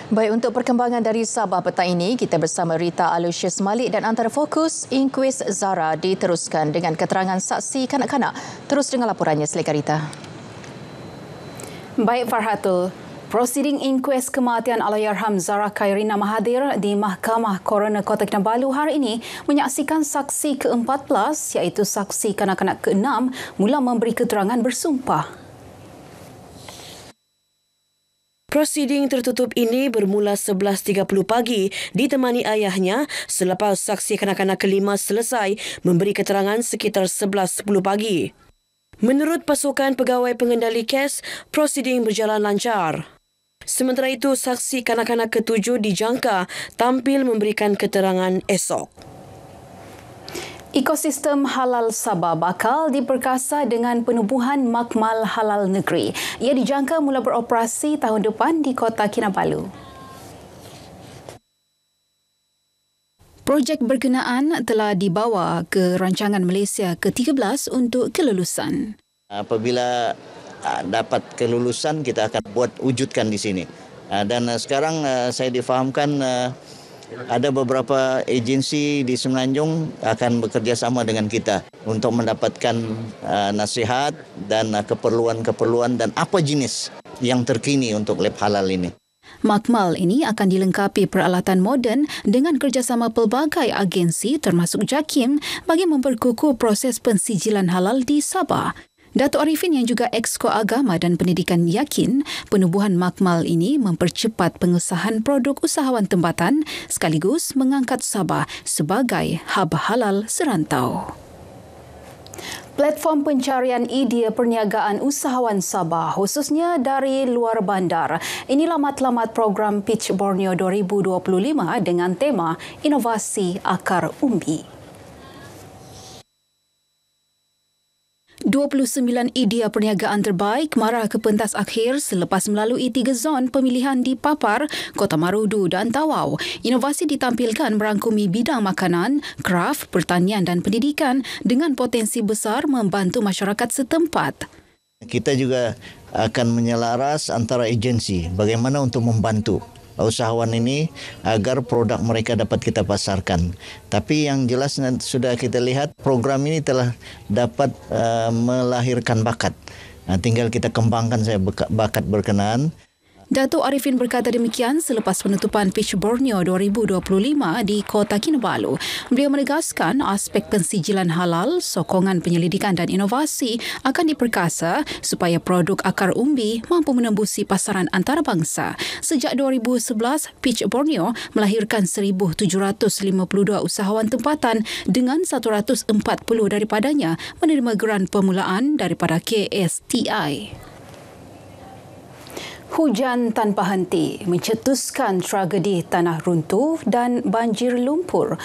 Baik, untuk perkembangan dari Sabah petang ini, kita bersama Rita Aloysius Malik dan antara fokus inkuis Zara diteruskan dengan keterangan saksi kanak-kanak. Terus dengan laporannya, silakan Rita. Baik Farhatul, prosiding inkuis kematian Allahyarham Zara Khairina Mahathir di Mahkamah Coroner Kota Kinabalu hari ini menyaksikan saksi ke-14 iaitu saksi kanak-kanak ke-6 mula memberi keterangan bersumpah. Prosiding tertutup ini bermula 11.30 pagi ditemani ayahnya selepas saksi kanak-kanak kelima selesai memberi keterangan sekitar 11.10 pagi. Menurut pasukan pegawai pengendali kes, prosiding berjalan lancar. Sementara itu, saksi kanak-kanak ke-7 dijangka tampil memberikan keterangan esok. Ekosistem halal Sabah bakal diperkasa dengan penubuhan makmal halal negeri. Ia dijangka mula beroperasi tahun depan di Kota Kinabalu. Projek berkenaan telah dibawa ke rancangan Malaysia ke-13 untuk kelulusan. Apabila dapat kelulusan, kita akan wujudkan di sini. Dan sekarang saya difahamkan ada beberapa agensi di Semenanjung akan bekerja sama dengan kita untuk mendapatkan nasihat dan keperluan-keperluan dan apa jenis yang terkini untuk lab halal ini. Makmal ini akan dilengkapi peralatan moden dengan kerjasama pelbagai agensi termasuk JAKIM bagi memperkukuh proses pensijilan halal di Sabah. Datuk Arifin yang juga Exco Agama dan Pendidikan yakin penubuhan makmal ini mempercepat pengesahan produk usahawan tempatan sekaligus mengangkat Sabah sebagai hub halal serantau. Platform pencarian idea perniagaan usahawan Sabah khususnya dari luar bandar. Inilah matlamat program Pitch Borneo 2025 dengan tema Inovasi Akar Umbi. 29 idea perniagaan terbaik marah ke pentas akhir selepas melalui 3 zon pemilihan di Papar, Kota Marudu dan Tawau. Inovasi ditampilkan merangkumi bidang makanan, kraf, pertanian dan pendidikan dengan potensi besar membantu masyarakat setempat. Kita juga akan menyelaras antara agensi bagaimana untuk membantu usahawan ini agar produk mereka dapat kita pasarkan. Tapi yang jelas sudah kita lihat program ini telah dapat melahirkan bakat. Tinggal kita kembangkan bakat berkenaan. Datuk Arifin berkata demikian selepas penutupan Pitch Borneo 2025 di Kota Kinabalu. Beliau menegaskan aspek pensijilan halal, sokongan penyelidikan dan inovasi akan diperkasa supaya produk akar umbi mampu menembusi pasaran antarabangsa. Sejak 2011, Pitch Borneo melahirkan 1,752 usahawan tempatan dengan 140 daripadanya menerima geran permulaan daripada KSTI. Hujan tanpa henti mencetuskan tragedi tanah runtuh dan banjir lumpur.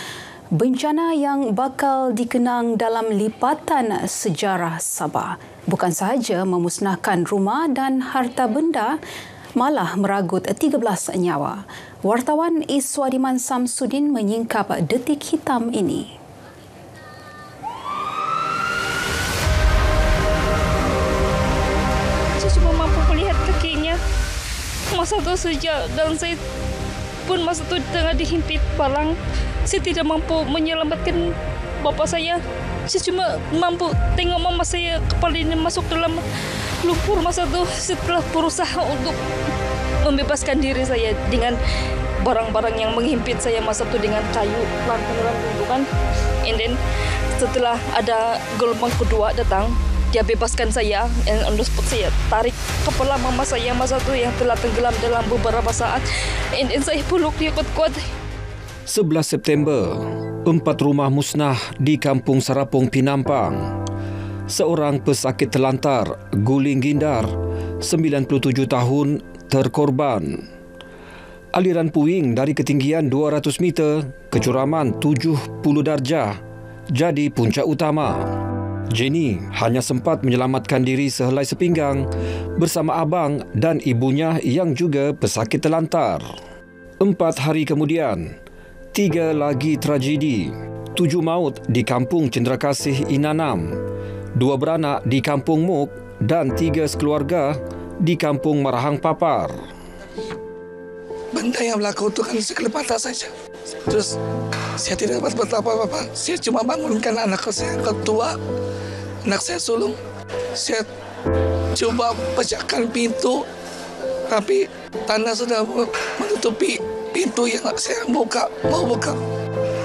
Bencana yang bakal dikenang dalam lipatan sejarah Sabah. Bukan sahaja memusnahkan rumah dan harta benda, malah meragut 13 nyawa. Wartawan Iswadiman Samsudin menyingkap detik hitam ini. Masa itu sejak dan saya pun masa itu tengah dihimpit palang. Saya tidak mampu menyelamatkan bapa saya. Saya cuma mampu tengok mama saya kepala ini masuk dalam lumpur masa itu. Setelah berusaha untuk membebaskan diri saya dengan barang-barang yang menghimpit saya masa itu dengan kayu lantai kan. And then setelah ada gelombang kedua datang, dia bebaskan saya dan on the spot saya tarik kepala mama saya masa itu yang telah tenggelam dalam beberapa saat. Dan saya peluk dia kuat-kuat. 11 September, 4 rumah musnah di Kampung Sarapong, Pinampang. Seorang pesakit terlantar, guling gindar, 97 tahun terkorban. Aliran puing dari ketinggian 200 meter, kecuraman 70 darjah, jadi puncak utama. Jenny hanya sempat menyelamatkan diri sehelai sepinggang bersama abang dan ibunya yang juga pesakit terlantar. 4 hari kemudian, 3 lagi tragedi. 7 maut di Kampung Cenderakasih Inanam, 2 beranak di Kampung Muk dan 3 sekeluarga di Kampung Marahang Papar. benda yang berlaku itu kan sekelip mata saja. Terus saya tidak dapat buat apa-apa. Saya cuma bangunkan anak saya ketua, anak saya sulung. Saya coba pecahkan pintu, tapi tanah sudah menutupi pintu yang saya mau buka.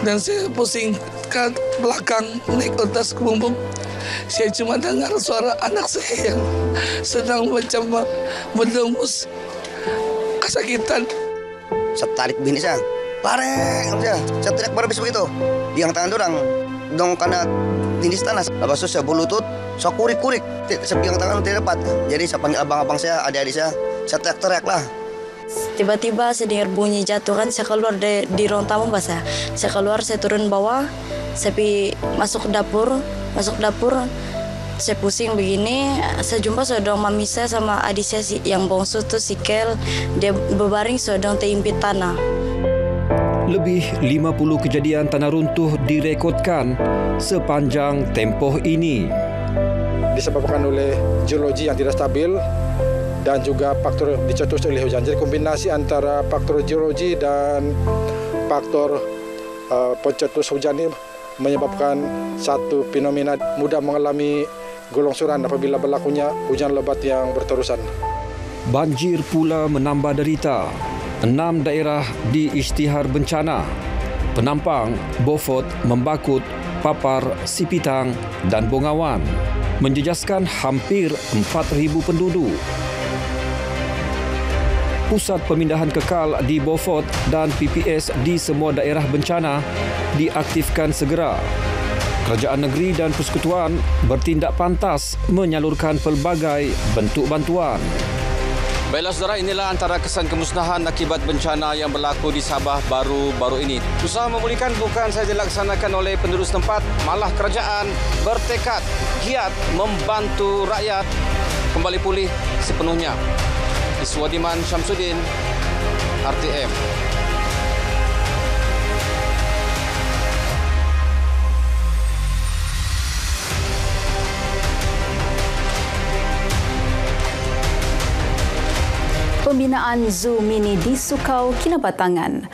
Dan saya pusing ke belakang, naik ke atas ke bumbung. Saya cuma dengar suara anak saya yang sedang macam mendengus kesakitan. Saya tarik bini saya, lari saja. Saya teriak berbis begitu. Yang tangan dorang, dong karena tindis tanah. Lepas itu saya berlutut, saya kurik-kurik. Saya pegang tangan tidak dapat. Jadi saya panggil abang-abang saya, adik-adik saya teriak-teriak lah. Tiba-tiba saya dengar bunyi jatuh kan, saya keluar di ruang tamu bahasa. Saya keluar, saya turun bawah, saya masuk dapur, saya pusing begini, saya jumpa saudara mami saya sama adik saya yang bongsu tuh si Kel, dia berbaring sedang terimpit tanah. Lebih 50 kejadian tanah runtuh direkodkan sepanjang tempoh ini. Disebabkan oleh geologi yang tidak stabil dan juga faktor dicetus oleh hujan. Jadi kombinasi antara faktor geologi dan faktor pencetus hujan ini menyebabkan satu fenomena mudah mengalami gelongsoran apabila berlakunya hujan lebat yang berterusan. Banjir pula menambah derita. 6 daerah di isytihar bencana. Penampang, Beaufort, Membakut, Papar, Sipitang dan Bongawan. Menjejaskan hampir 4,000 penduduk. Pusat pemindahan kekal di Beaufort dan PPS di semua daerah bencana diaktifkan segera. Kerajaan negeri dan persekutuan bertindak pantas menyalurkan pelbagai bentuk bantuan. Baiklah saudara, inilah antara kesan kemusnahan akibat bencana yang berlaku di Sabah baru-baru ini. Usaha memulihkan bukan sahaja dilaksanakan oleh penduduk setempat, malah kerajaan bertekad giat membantu rakyat kembali pulih sepenuhnya. Iswadiman Syamsuddin, RTM. Pembinaan zoo mini di Sukau Kinabatangan.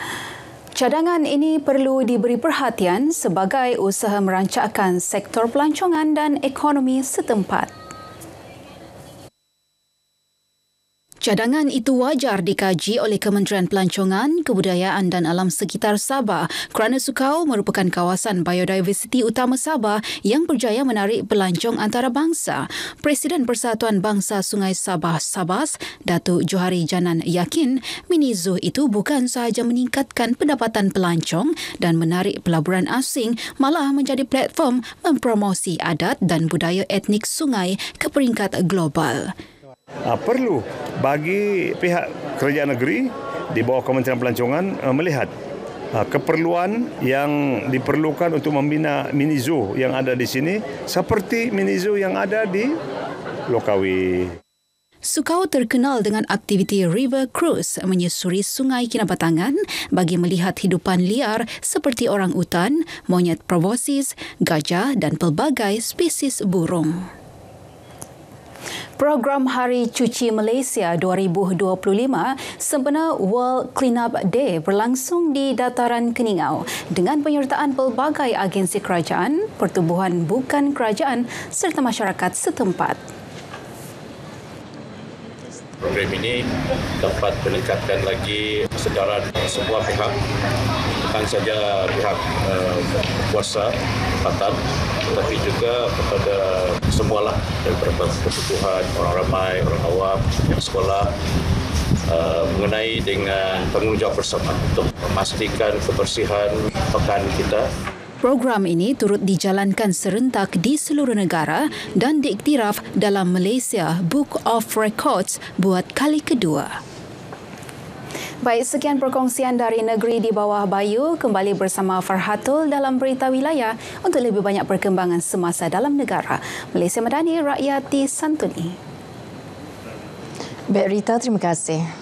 Cadangan ini perlu diberi perhatian sebagai usaha merancangkan sektor pelancongan dan ekonomi setempat. Cadangan itu wajar dikaji oleh Kementerian Pelancongan, Kebudayaan dan Alam Sekitar Sabah kerana Sukau merupakan kawasan biodiversiti utama Sabah yang berjaya menarik pelancong antarabangsa. Presiden Persatuan Bangsa Sungai Sabah Sabas, Datuk Johari Janan yakin mini zoo itu bukan sahaja meningkatkan pendapatan pelancong dan menarik pelaburan asing, malah menjadi platform mempromosi adat dan budaya etnik sungai ke peringkat global. Perlu bagi pihak kerajaan negeri di bawah Kementerian Pelancongan melihat keperluan yang diperlukan untuk membina mini zoo yang ada di sini seperti mini zoo yang ada di Lokawi. Sukau terkenal dengan aktiviti river cruise menyusuri Sungai Kinabatangan bagi melihat hidupan liar seperti orang utan, monyet proboscis, gajah dan pelbagai spesies burung. Program Hari Cuci Malaysia 2025 sempena World Cleanup Day berlangsung di Dataran Keningau dengan penyertaan pelbagai agensi kerajaan, pertubuhan bukan kerajaan serta masyarakat setempat. Program ini dapat meningkatkan lagi sedaran semua pihak, bukan saja pihak kuasa tempatan, tetapi juga kepada semualah daripada kebutuhan orang ramai, orang awam, sekolah mengenai dengan tanggungjawab bersama untuk memastikan kebersihan pekan kita. Program ini turut dijalankan serentak di seluruh negara dan diiktiraf dalam Malaysia Book of Records buat kali kedua. Baik, sekian perkongsian dari Negeri di Bawah Bayu. Kembali bersama Farhatul dalam Berita Wilayah untuk lebih banyak perkembangan semasa dalam negara. Malaysia Madani, rakyat disantuni. Baik Rita, terima kasih.